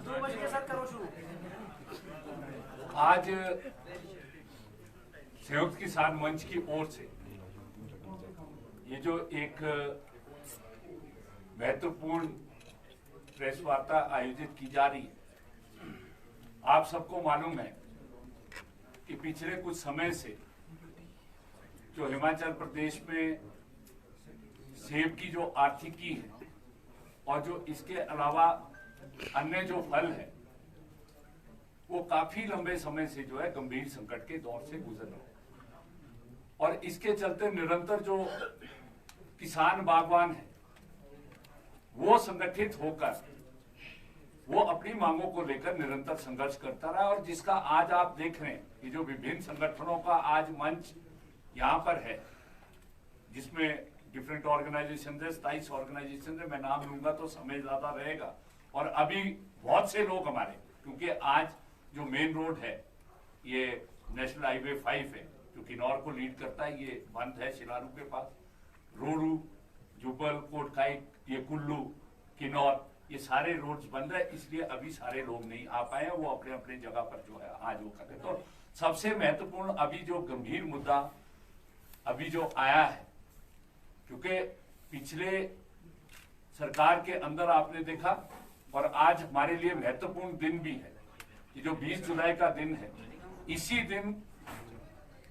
आज संयुक्त किसान मंच की ओर से ये जो एक महत्वपूर्ण प्रेस वार्ता आयोजित की जा रही है, आप सबको मालूम है कि पिछले कुछ समय से जो हिमाचल प्रदेश में सेब की जो आर्थिकी है और जो इसके अलावा अन्य जो फल है वो काफी लंबे समय से जो है गंभीर संकट के दौर से गुजर रहे हैं। और इसके चलते निरंतर जो किसान बागवान है वो संगठित होकर वो अपनी मांगों को लेकर निरंतर संघर्ष करता रहा, और जिसका आज आप देख रहे हैं कि जो विभिन्न संगठनों का आज मंच यहाँ पर है, जिसमें डिफरेंट ऑर्गेनाइजेशन है, 27 ऑर्गेनाइजेशन है, मैं नाम लूंगा तो समय ज्यादा रहेगा। और अभी बहुत से लोग हमारे, क्योंकि आज जो मेन रोड है ये नेशनल हाईवे 5 है जो किन्नौर को लीड करता है, ये बंद है शिलारू के पास। रोडू, जुब्बल, कोटखाई, ये कुल्लू, किन्नौर, ये सारे रोड्स बंद है, इसलिए अभी सारे लोग नहीं आ पाए हैं, वो अपने अपने जगह पर जो है आज वो कर। तो सबसे महत्वपूर्ण अभी जो गंभीर मुद्दा अभी जो आया है, क्योंकि पिछले सरकार के अंदर आपने देखा और आज हमारे लिए महत्वपूर्ण दिन भी है, ये जो 20 जुलाई का दिन है, इसी दिन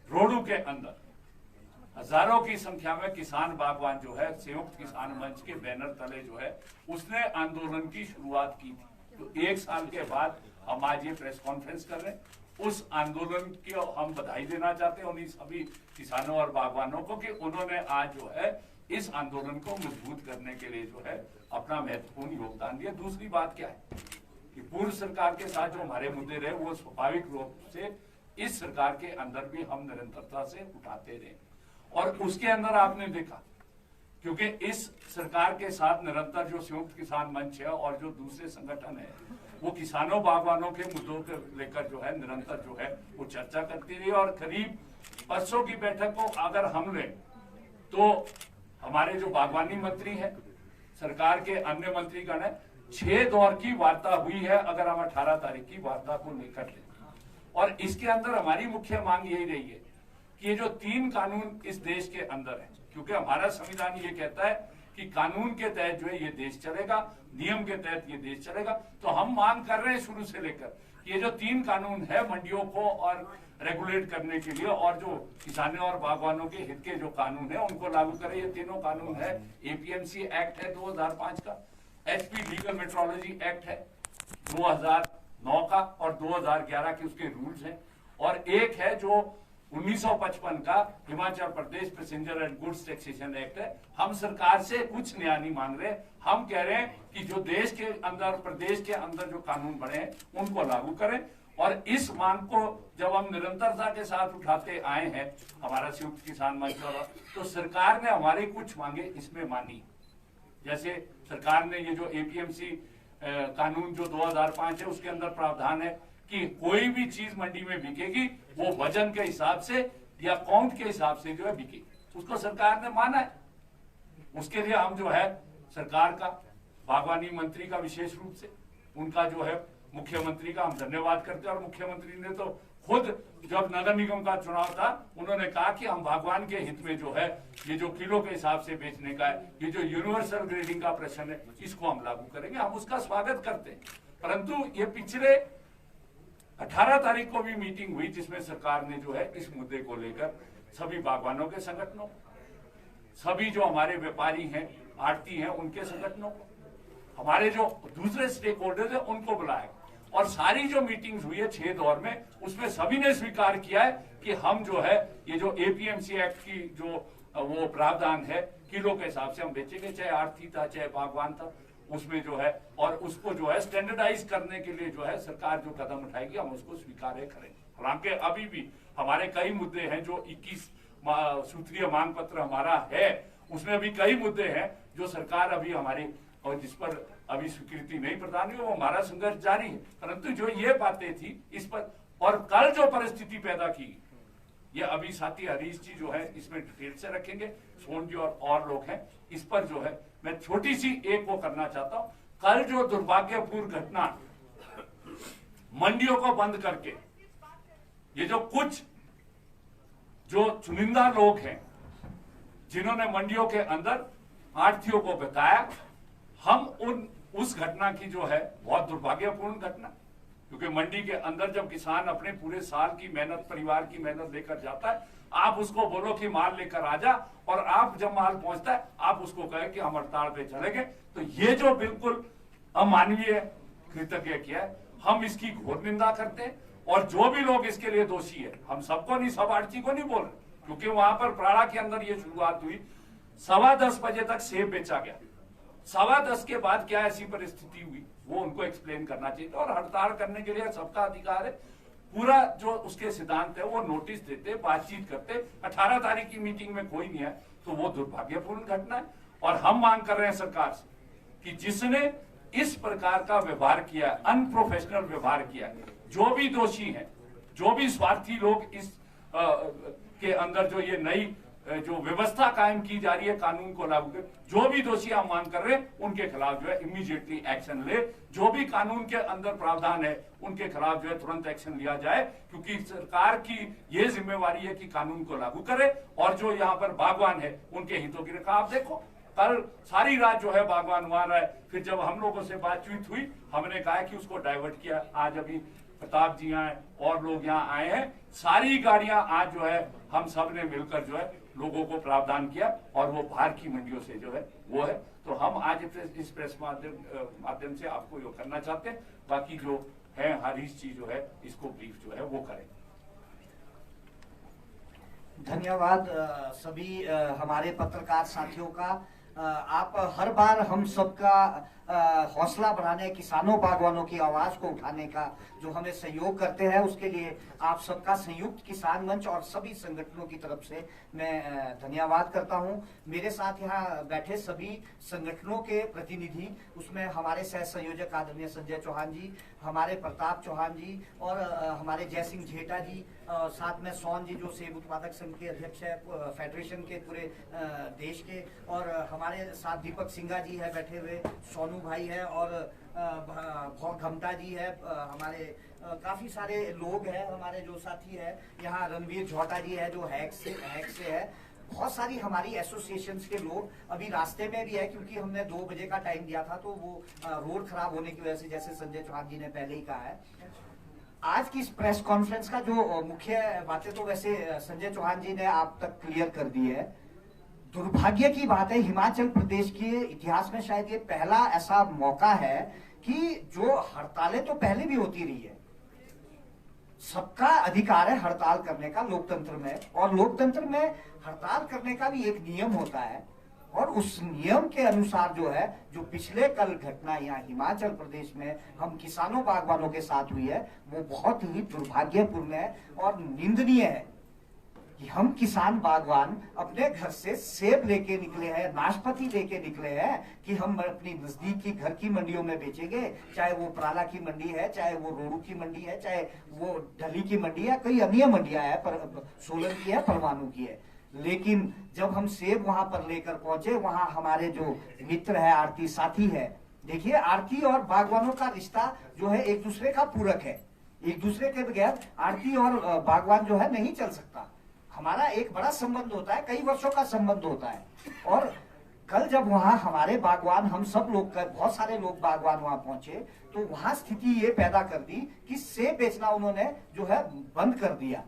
रोडू के अंदर हजारों की संख्या में किसान बागवान जो है संयुक्त किसान मंच के बैनर तले जो है उसने आंदोलन की शुरुआत की थी। तो एक साल के बाद हम आज ये प्रेस कॉन्फ्रेंस कर रहे हैं। उस आंदोलन की हम बधाई देना चाहते हैं उन्हीं सभी किसानों और बागवानों को कि उन्होंने आज जो है इस आंदोलन को मजबूत करने के लिए जो है अपना महत्वपूर्ण योगदान दिया। दूसरी बात क्या है कि पूर्व सरकार के साथ जो हमारे मुद्दे रहे वो स्वाभाविक रूप से इस सरकार के अंदर भी हम निरंतरता से उठाते रहे, और उसके अंदर आपने देखा क्योंकि इस सरकार के साथ निरंतर जो संयुक्त किसान मंच है और जो दूसरे संगठन है वो किसानों बागवानों के मुद्दों को लेकर जो है निरंतर जो है वो चर्चा करती रही। और करीब परसों की बैठक को अगर हम लें तो हमारे जो बागवानी मंत्री है, सरकार के अन्य मंत्रीगण है, 6 दौर की वार्ता हुई है अगर हम 18 तारीख की वार्ता को लेकर लें। और इसके अंदर हमारी मुख्य मांग यही रही है कि ये जो 3 कानून इस देश के अंदर है, क्योंकि हमारा संविधान ये कहता है कि कानून के तहत जो है ये देश चलेगा, नियम के तहत ये देश चलेगा, तो हम मांग कर रहे हैं शुरू से लेकर कि ये जो 3 कानून है मंडियों को और रेगुलेट करने के लिए और जो किसानों और बागवानों के हित के जो कानून है उनको लागू करें। ये तीनों कानून है, एपीएमसी एक्ट है 2005 का, एचपी लीगल मेट्रोलॉजी एक्ट है 2009 का और 2011 के उसके रूल्स हैं, और एक है जो 1955 का Himachal Pradesh passenger and goods taxation act है। हम सरकार से कुछ नया नहीं मांग रहे, हम कह रहे हैं कि जो देश के अंदर प्रदेश के अंदर जो कानून बने हैं उनको लागू करें। और इस मांग को जब हम निरंतरता के साथ उठाते आए हैं हमारा संयुक्त किसान मंच, तो सरकार ने हमारी कुछ मांगे इसमें मानी। जैसे सरकार ने ये जो एपीएमसी कानून जो 2005 है उसके अंदर प्रावधान है कि कोई भी चीज मंडी में बिकेगी वो वजन के हिसाब से या काउंट के हिसाब से जो है बिकेगी, उसको सरकार ने माना है। उसके लिए हम जो है सरकार का, बागवानी मंत्री का विशेष रूप से, उनका जो है मुख्यमंत्री का हम धन्यवाद करते हैं। और मुख्यमंत्री ने तो खुद जब नगर निगम का चुनाव था उन्होंने कहा कि हम बागवान के हित में जो है ये जो किलो के हिसाब से बेचने का है, ये जो यूनिवर्सल ग्रेडिंग का प्रश्न है इसको हम लागू करेंगे। हम उसका स्वागत करते हैं, परंतु ये पिछले 18 तारीख को भी मीटिंग हुई जिसमें सरकार ने जो है इस मुद्दे को लेकर सभी बागवानों के संगठनों, सभी जो हमारे व्यापारी हैं, आड़ती हैं, उनके संगठनों को, हमारे जो दूसरे स्टेक होल्डर्स हैं उनको बुलाया, और सारी जो मीटिंग्स हुई है 6 दौर में उसमें सभी ने स्वीकार किया है कि हम जो है ये जो एपीएमसी एक्ट की जो वो प्रावधान है किलो के हिसाब से हम बेचेंगे, चाहे आड़ती था चाहे बागवान था, उसमें जो है, और उसको जो है स्टैंडर्डाइज करने के लिए जो है सरकार जो कदम उठाएगी हम उसको स्वीकार करेंगे। हालांकि अभी भी हमारे कई मुद्दे हैं, जो 21 सूत्रीय मांग पत्र हमारा है उसमें भी कई मुद्दे हैं जो सरकार अभी हमारी और जिस पर अभी स्वीकृति नहीं प्रदान हुई, वो हमारा संघर्ष जारी है। परंतु जो ये बातें थी इस पर, और कल जो परिस्थिति पैदा की, ये अभी साथी हरीश जी जो है इसमें डिटेल से रखेंगे, सोन जी और लोग हैं इस पर जो है, मैं छोटी सी एक वो करना चाहता हूं। कल जो दुर्भाग्यपूर्ण घटना मंडियों को बंद करके ये जो कुछ जो चुनिंदा लोग हैं जिन्होंने मंडियों के अंदर आढ़तियों को बताया, हम उस घटना की जो है बहुत दुर्भाग्यपूर्ण घटना, क्योंकि मंडी के अंदर जब किसान अपने पूरे साल की मेहनत, परिवार की मेहनत लेकर जाता है, आप उसको बोलो कि माल लेकर आ जा, और आप जब माल पहुंचता है आप उसको कहे कि हम हड़ताल पे चलेंगे, तो ये जो बिल्कुल अमानवीय कृत्य किया है, हम इसकी घोर निंदा करते हैं। और जो भी लोग इसके लिए दोषी है, हम सबको नहीं, सब आड़ती को नहीं बोल रहे, क्योंकि वहां पर प्राड़ा के अंदर ये शुरुआत हुई, 10:15 बजे तक सेब बेचा गया, 10:15 के बाद क्या ऐसी परिस्थिति हुई वो उनको एक्सप्लेन करना चाहिए। और हड़ताल करने के लिए सबका अधिकार है, पूरा जो उसके सिद्धांत है वो नोटिस देते, बातचीत करते, 18 तारीख की मीटिंग में कोई नहीं है, तो वो दुर्भाग्यपूर्ण घटना है। और हम मांग कर रहे हैं सरकार से कि जिसने इस प्रकार का व्यवहार किया, अनप्रोफेशनल व्यवहार किया, जो भी दोषी हैं, जो भी स्वार्थी लोग इस के अंदर जो ये नई जो व्यवस्था कायम की जा रही है कानून को लागू कर, जो भी दोषी हम मांग कर रहे हैं उनके खिलाफ जो है इमीडिएटली एक्शन ले, जो भी कानून के अंदर प्रावधान है उनके खिलाफ जो है तुरंत एक्शन लिया जाए, क्योंकि सरकार की ये जिम्मेवारी है कि कानून को लागू करे, और जो यहाँ पर बागवान है उनके हितों की रक्षा। आप देखो कल सारी रात जो है बागवान वहां रहे, फिर जब हम लोगों से बातचीत हुई हमने कहा कि उसको डाइवर्ट किया। आज अभी प्रताप जी आए और लोग यहाँ आए हैं, सारी गाड़ियां आज जो है हम सब ने मिलकर जो है लोगों को प्रावधान किया, और वो बाहर की मंडियों से जो है वो है। तो हम आज इस प्रेस माध्यम से आपको ये करना चाहते हैं, बाकी जो है हरीश जी जो है इसको ब्रीफ जो है वो करें। धन्यवाद सभी हमारे पत्रकार साथियों का। आप हर बार हम सबका हौसला बढ़ाने, किसानों बागवानों की आवाज को उठाने का जो हमें सहयोग करते हैं, उसके लिए आप सबका संयुक्त किसान मंच और सभी संगठनों की तरफ से मैं धन्यवाद करता हूं। मेरे साथ यहाँ बैठे सभी संगठनों के प्रतिनिधि, उसमें हमारे सह संयोजक आदरणीय संजय चौहान जी, हमारे प्रताप चौहान जी और हमारे जयसिंह झेटा जी, साथ में सोन जी जो सेब उत्पादक संघ के अध्यक्ष है फेडरेशन के पूरे देश के, और हमारे साथ दीपक सिंघा जी है बैठे हुए, सोनू भाई है, और घमटा जी है, हमारे काफी सारे लोग हैं हमारे जो साथी है, यहाँ रणवीर झोटा जी है जो हैक से है, बहुत सारी हमारी एसोसिएशंस के लोग अभी रास्ते में भी है, क्योंकि हमने 2 बजे का टाइम दिया था, तो वो रोड खराब होने की वजह से, जैसे संजय चौहान जी ने पहले ही कहा है। आज की इस प्रेस कॉन्फ्रेंस का जो मुख्य बातें तो वैसे संजय चौहान जी ने आप तक क्लियर कर दी है। दुर्भाग्य की बात है, हिमाचल प्रदेश के इतिहास में शायद ये पहला ऐसा मौका है कि जो हड़तालें तो पहले भी होती रही है, सबका अधिकार है हड़ताल करने का लोकतंत्र में, और लोकतंत्र में हड़ताल करने का भी एक नियम होता है, और उस नियम के अनुसार जो है, जो पिछले कल घटना यहाँ हिमाचल प्रदेश में हम किसानों बागवानों के साथ हुई है, वो बहुत ही दुर्भाग्यपूर्ण है और निंदनीय है कि हम किसान बागवान अपने घर से सेब लेके निकले हैं, नाशपाती लेके निकले हैं कि हम अपनी नजदीक की घर की मंडियों में बेचेंगे, चाहे वो प्राला की मंडी है, चाहे वो रोडू की मंडी है, चाहे वो ढली की मंडी है, कई अन्य मंडियां है, सोलन की है, परवाणु की है। लेकिन जब हम सेब वहां पर लेकर पहुंचे, वहां हमारे जो मित्र है, आरती साथी है, देखिए आरती और बागवानों का रिश्ता जो है एक दूसरे का पूरक है, एक दूसरे के बगैर आरती और बागवान जो है नहीं चल सकता। हमारा एक बड़ा संबंध होता है, कई वर्षों का संबंध होता है। और कल जब वहां हमारे बागवान, हम सब लोग, बहुत सारे लोग बागवान वहां पहुंचे, तो वहां स्थिति ये पैदा कर दी कि सेब बेचना उन्होंने जो है बंद कर दिया।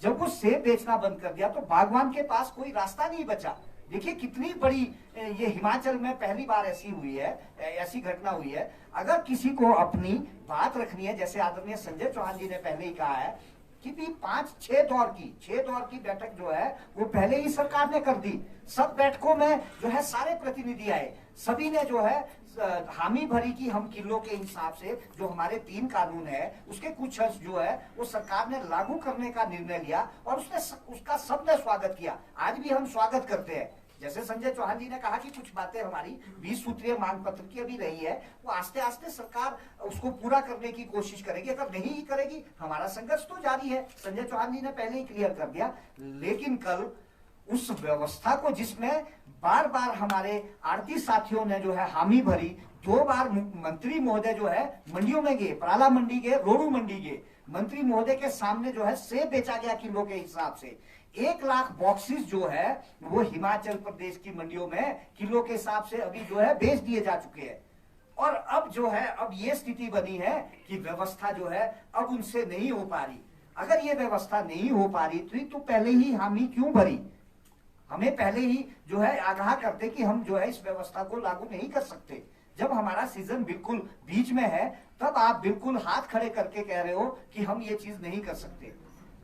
जब वो सेब बेचना बंद कर दिया तो बागवान के पास कोई रास्ता नहीं बचा। देखिए कितनी बड़ी ये हिमाचल में पहली बार ऐसी हुई है, ऐसी घटना हुई है। अगर किसी को अपनी बात रखनी है, जैसे आदरणीय संजय चौहान जी ने पहले ही कहा है कि भी 5-6 दौर की बैठक जो है वो पहले ही सरकार ने कर दी। सब बैठकों में जो है सारे प्रतिनिधि आए, सभी ने जो है हामी भरी की हम किलो के हिसाब से जो हमारे 3 कानून है उसके कुछ अंश जो है वो सरकार ने लागू करने का निर्णय लिया, और उसका सबने स्वागत किया। आज भी हम स्वागत करते हैं। जैसे संजय चौहान जी ने कहा कि कुछ बातें हमारी 20 सूत्रीय मांग पत्र की अभी रही है, वो आस्ते आस्ते सरकार उसको पूरा करने की कोशिश करेगी। अगर नहीं करेगी, हमारा संघर्ष तो जारी है, संजय चौहान जी ने पहले ही क्लियर कर दिया। लेकिन कल उस व्यवस्था को जिसमें बार बार हमारे आड़ती साथियों ने जो है हामी भरी, 2 बार मंत्री महोदय जो है मंडियों में गए, पराला मंडी गए, रोडू मंडी गए, मंत्री महोदय के सामने जो है सेब बेचा गया किलो के हिसाब से। 1 लाख बॉक्सेस जो है वो हिमाचल प्रदेश की मंडियों में किलो के हिसाब से अभी जो है बेच दिए जा चुके हैं। और अब जो है अब ये स्थिति बनी है कि व्यवस्था जो है अब उनसे नहीं हो पा रही। अगर ये व्यवस्था नहीं हो पा रही तो पहले ही हामी क्यों भरी? हमें पहले ही जो है आगाह करते कि हम जो है इस व्यवस्था को लागू नहीं कर सकते। जब हमारा सीजन बिल्कुल बीच में है तब आप बिल्कुल हाथ खड़े करके कह रहे हो कि हम ये चीज नहीं कर सकते।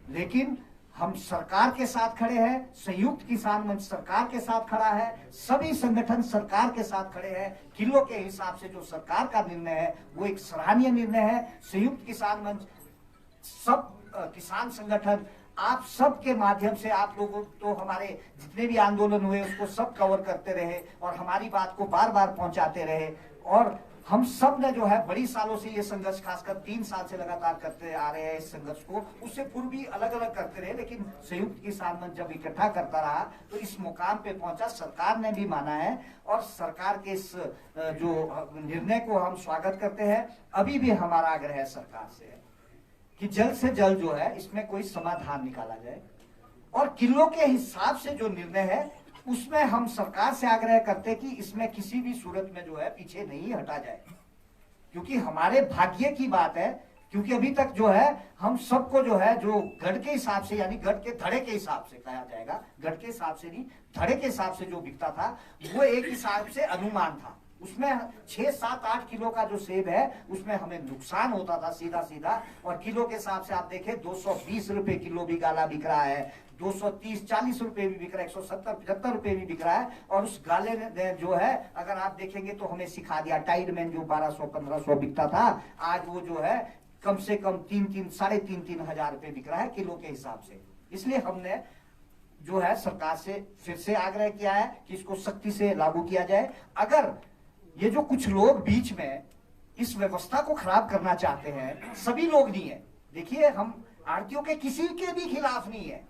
लेकिन हम सरकार के साथ खड़े हैं, संयुक्त किसान मंच सरकार के साथ खड़ा है, सभी संगठन सरकार के साथ खड़े हैं। किलो के हिसाब से जो सरकार का निर्णय है वो एक सराहनीय निर्णय है। संयुक्त किसान मंच, सब किसान संगठन, आप सब के माध्यम से आप लोगों तो हमारे जितने भी आंदोलन हुए उसको सब कवर करते रहे और हमारी बात को बार बार पहुंचाते रहे। और हम सब ने जो है बड़ी सालों से ये संघर्ष, खासकर 3 साल से लगातार करते आ रहे हैं इस संघर्ष को, उससे पूर्व भी अलग अलग करते रहे। लेकिन संयुक्त किसान मंच जब इकट्ठा करता रहा तो इस मुकाम पे पहुंचा। सरकार ने भी माना है और सरकार के इस जो निर्णय को हम स्वागत करते हैं। अभी भी हमारा आग्रह है सरकार से कि जल्द से जल्द जो है इसमें कोई समाधान निकाला जाए और किलो के हिसाब से जो निर्णय है उसमें हम सरकार से आग्रह करते कि इसमें किसी भी सूरत में जो है पीछे नहीं हटा जाए, क्योंकि हमारे भाग्य की बात है। क्योंकि अभी तक जो है हम सबको जो है जो गढ़ के हिसाब से, यानी गढ़ के धड़े के हिसाब से कहा जाएगा, गढ़ के हिसाब से नहीं धड़े के हिसाब से जो बिकता था वो एक हिसाब से अनुमान था। उसमें 6, 7, 8 किलो का जो सेब है उसमें हमें नुकसान होता था सीधा सीधा। और किलो के हिसाब से आप देखें 220 रुपए किलो भी गाला बिक रहा है, 230, 40 रुपए भी बिक रहा है, 170, 75 रुपए भी बिक रहा है। और उस गाले ने जो है अगर आप देखेंगे तो हमें सिखा दिया। टाइडमैन जो 1200, 1500 बिकता था आज वो जो है कम से कम 3, 3,500 हजार रुपए बिक रहा है किलो के हिसाब से। इसलिए हमने जो है सरकार से फिर से आग्रह किया है कि इसको सख्ती से लागू किया जाए। अगर ये जो कुछ लोग बीच में इस व्यवस्था को खराब करना चाहते हैं, सभी लोग नहीं है, देखिए हम आड़तियों के किसी के भी खिलाफ नहीं है।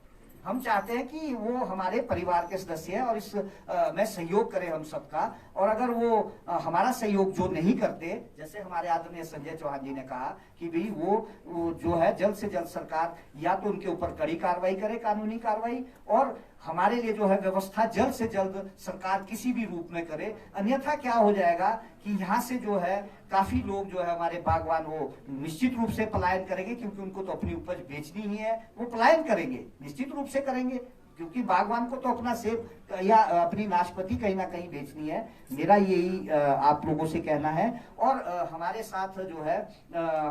हम चाहते हैं कि वो हमारे परिवार के सदस्य हैं और इस में सहयोग करें हम सबका। और अगर वो हमारा सहयोग जो नहीं करते, जैसे हमारे आदरणीय संजय चौहान जी ने कहा कि भाई वो जो है जल्द से जल्द सरकार या तो उनके ऊपर कड़ी कार्रवाई करे, कानूनी कार्रवाई, और हमारे लिए जो है व्यवस्था जल्द से जल्द सरकार किसी भी रूप में करे। अन्यथा क्या हो जाएगा कि यहाँ से जो है काफी लोग जो है हमारे बागवान वो निश्चित रूप से पलायन करेंगे, क्योंकि उनको तो अपनी उपज बेचनी ही है, वो पलायन करेंगे, निश्चित रूप से करेंगे, क्योंकि बागवान को तो अपना सेब या अपनी नाशपाती कहीं ना कहीं बेचनी है। मेरा यही आप लोगों से कहना है। और हमारे साथ जो है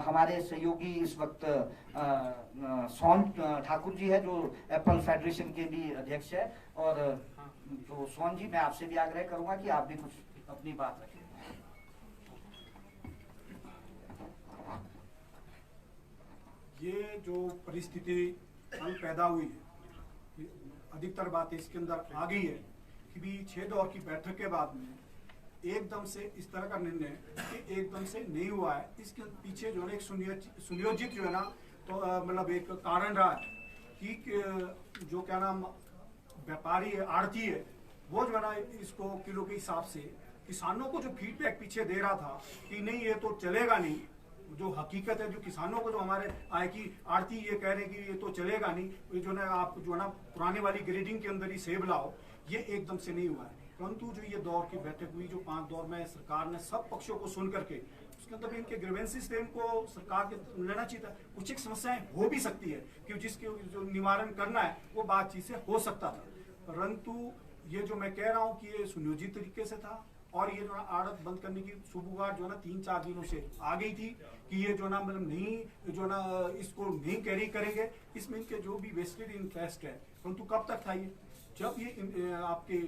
हमारे सहयोगी इस वक्त सोन ठाकुर जी है जो एप्पल फेडरेशन के भी अध्यक्ष है। और तो सोन जी, मैं आपसे भी आग्रह करूंगा कि आप भी कुछ अपनी बात रखें। ये जो परिस्थिति कल पैदा हुई है, अधिकतर बातें इसके अंदर आ गई है कि भी 6 दौर की बैठक के बाद में एकदम से इस तरह का निर्णय कि एकदम से नहीं हुआ है। इसके पीछे जो है एक सुनियोजित जो है ना तो मतलब एक कारण रहा है कि जो क्या नाम व्यापारी है, आड़ती है, वो जो है ना इसको किलो के हिसाब से किसानों को जो फीडबैक पीछे दे रहा था कि नहीं ये तो चलेगा नहीं, जो हकीकत है जो किसानों को जो हमारे आए कि आड़ती ये कह रहे हैं कि ये तो चलेगा नहीं, ये जो ना आप जो है ना पुराने वाली ग्रेडिंग के अंदर ही सेब लाओ, ये एकदम से नहीं हुआ है। परंतु जो ये दौर की बैठक हुई, जो 5 दौर में सरकार ने सब पक्षों को सुन करके उसके अंदर भी इनके ग्रीवेंसेस थे, इनको सरकार के लेना चाहिए था। कुछ एक समस्याएं हो भी सकती है कि जिसके जो निवारण करना है वो बातचीत से हो सकता था, परंतु ये जो मैं कह रहा हूँ कि ये सुनियोजित तरीके से था। और ये जो ना आड़त बंद करने की सुबुगार जो ना 3-4 दिनों से आ गई थी कि ये जो ना मतलब नहीं जो ना इसको नहीं कैरी करेंगे, इसमें इनके जो भी वेस्टेड इंटरेस्ट है। परंतु कब तक था ये, जब ये आपके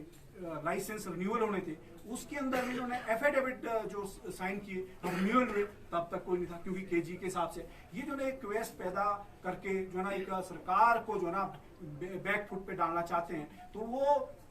लाइसेंस रिन्यूअल होने थे उसके अंदर इन्होंने एफिडेविट जो साइन किए रिन्यूअल हुए, तब तक कोई नहीं था, क्योंकि केजी के हिसाब से ये जो ना एक क्वेस्ट पैदा करके जो ना एक सरकार को जो ना बैक फुट पे डालना चाहते हैं, तो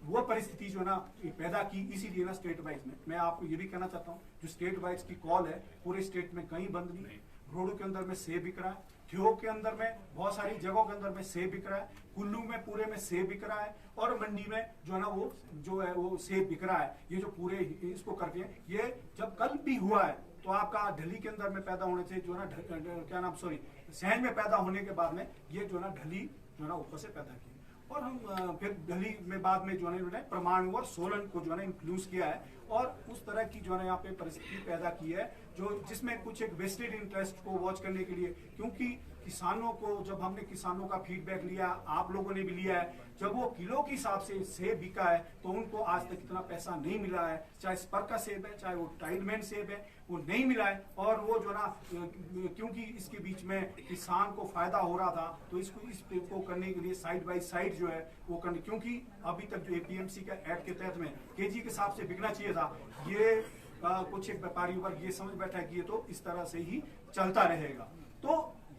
वो परिस्थिति जो ना पैदा की। इसीलिए ना स्टेट वाइज में मैं आपको ये भी कहना चाहता हूँ, जो स्टेट वाइज की कॉल है पूरे स्टेट में कहीं बंद नहीं, रोडों के अंदर में सेब बिक रहा है, ठियोग के अंदर में बहुत सारी जगहों के अंदर में सेब बिक रहा है, कुल्लू में पूरे में सेब बिक रहा है, और मंडी में जो है ना वो जो है वो सेब बिक रहा है। ये जो पूरे इसको करके ये जब कल भी हुआ है तो आपका ढली के अंदर में पैदा होने से जो है ना क्या नाम सॉरी सहज में पैदा होने के बाद में ये जो है ना ढली जो है ना ऊपर से पैदा की, और हम फिर दिल्ली में बाद में जो है परमाणु और सोलन को जो है इंक्लूड किया है, और उस तरह की जो है यहाँ पे परिस्थिति पैदा की है जो जिसमें कुछ एक वेस्टेड इंटरेस्ट को वॉच करने के लिए, क्योंकि किसानों को जब हमने किसानों का फीडबैक लिया, आप लोगों ने भी लिया है, जब वो किलो के हिसाब से सेब बिका है तो उनको आज तक इतना पैसा नहीं मिला है, चाहे स्पर का सेब है चाहे वो टाइडमैन सेब है, वो नहीं मिला है। और वो जो ना क्योंकि इसके बीच में किसान को फायदा हो रहा था तो इसको करने के लिए साइड बाय साइड जो है वो करने, क्योंकि अभी तक जो एपीएमसी का एक्ट के तहत में केजी के हिसाब से बिकना चाहिए था, ये कुछ एक व्यापारी वर्ग ये समझ बैठा है कि ये तो इस तरह से ही चलता रहेगा। तो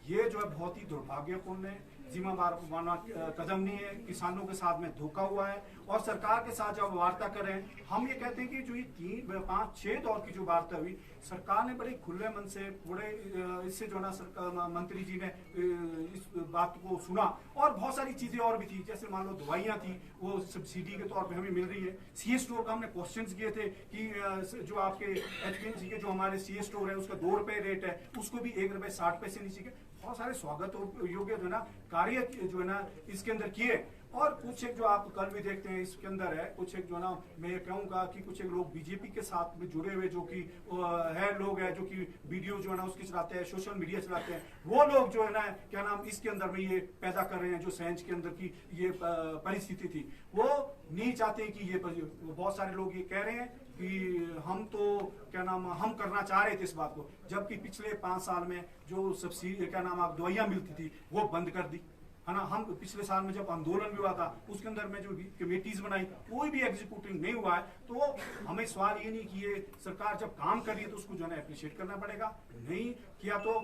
ये जो है बहुत ही दुर्भाग्यपूर्ण है, जिम्मेदार कदम नहीं है, किसानों के साथ में धोखा हुआ है। और सरकार के साथ जब वार्ता करें, हम ये कहते हैं कि जो ये 3, 5, 6 दौर की जो वार्ता हुई, सरकार ने बड़े खुले मन से बड़े इससे जो ना सरकार मंत्री जी ने इस बात को सुना, और बहुत सारी चीजें और भी थी, जैसे मान लो दवाइयाँ थी वो सब्सिडी के तौर पे हमें मिल रही है। सीए स्टोर का हमने क्वेश्चंस किए थे कि जो आपके एचपीएमसी के जो हमारे सीए स्टोर है उसका 2 रुपए रेट है, उसको भी 1 रुपए 60 पैसे नीचे के, बहुत सारे स्वागत योग्य जो है ना कार्य जो है ना इसके अंदर किए। और कुछ एक जो आप कल भी देखते हैं इसके अंदर है, कुछ एक जो ना मैं ये कहूँगा कि कुछ एक लोग बीजेपी के साथ में जुड़े हुए जो कि है लोग हैं जो कि वीडियो जो है ना उसकी चलाते हैं, सोशल मीडिया चलाते हैं, वो लोग जो है ना क्या नाम इसके अंदर में ये पैदा कर रहे हैं जो सेंच के अंदर की ये परिस्थिति थी, वो नहीं चाहते कि ये बहुत सारे लोग ये कह रहे हैं कि हम तो क्या नाम हम करना चाह रहे थे इस बात को, जबकि पिछले 5 साल में जो सब्सिडी क्या नाम आप दवाइयाँ मिलती थी वो बंद कर दी है ना। हम पिछले साल में जब आंदोलन भी हुआ था उसके अंदर में जो कमेटीज बनाई कोई भी एग्जीक्यूटिव नहीं हुआ है, तो हमें सवाल ये नहीं कि ये सरकार जब काम कर रही है तो उसको जो है अप्रिशिएट करना पड़ेगा, नहीं किया तो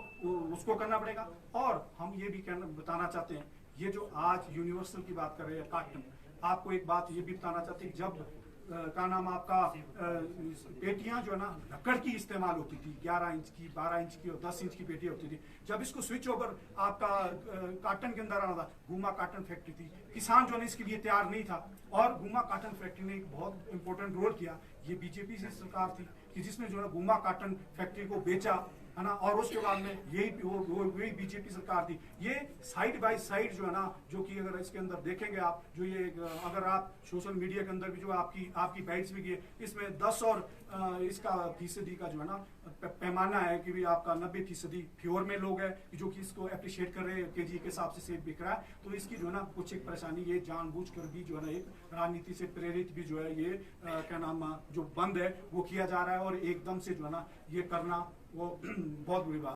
उसको करना पड़ेगा। और हम ये भी बताना चाहते हैं, ये जो आज यूनिवर्सल की बात कर रहे हैं काटन, आपको एक बात ये भी बताना चाहते हैं, जब का नाम आपका पेटियां जो है ना लकड़ की इस्तेमाल होती थी, 11 इंच की, 12 इंच की और 10 इंच की पेटियां होती थी, जब इसको स्विच ओवर आपका काटन के अंदर आना था, गुमा काटन फैक्ट्री थी, किसान जो है इसके लिए तैयार नहीं था, और गुमा काटन फैक्ट्री ने एक बहुत इंपॉर्टेंट रोल किया। ये बीजेपी से सरकार थी कि जिसने जो है गुमा काटन फैक्ट्री को बेचा है ना, और उसके बाद में वही बीजेपी सरकार थी। ये साइड बाय साइड जो है ना, जो कि अगर इसके अंदर देखेंगे आप, जो ये अगर आप सोशल मीडिया के अंदर भी जो आपकी बाइट्स भी की, इसमें 10 और इसका फीसदी का जो है ना पैमाना है कि भी आपका 90% प्योर में लोग है जो कि इसको अप्रिशिएट कर रहे हैं, केजी के हिसाब से सेब बिक रहा है। तो इसकी जो है ना कुछ एक परेशानी, ये जानबूझकर भी जो है ना एक राजनीति से प्रेरित भी जो है ये क्या नाम जो बंद है वो किया जा रहा है, और एकदम से जो है ना ये करना वो बहुत बुरी बात।